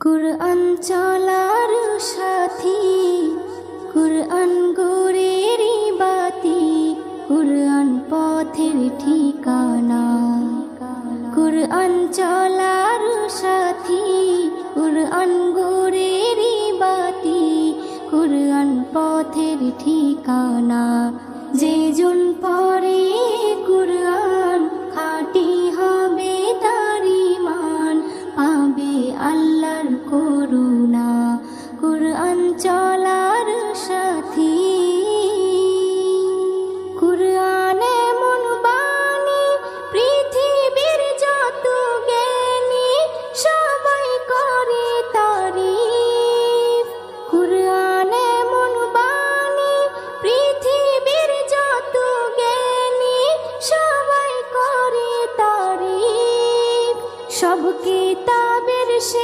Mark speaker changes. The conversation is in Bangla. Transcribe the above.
Speaker 1: কুরআন চলার সাথী, কুরআন গোরেরি বাতি, কুরআন পথের ঠিকানা। কুরআন চলার সাথী, কুরআন গোরেরি বাতি, কুরআন পথের ঠিকানা। যে জন পড়ে কুরআন খাঁটি হবে তার ঈমান, পাবে আল্লাহর করুণা। কুরআন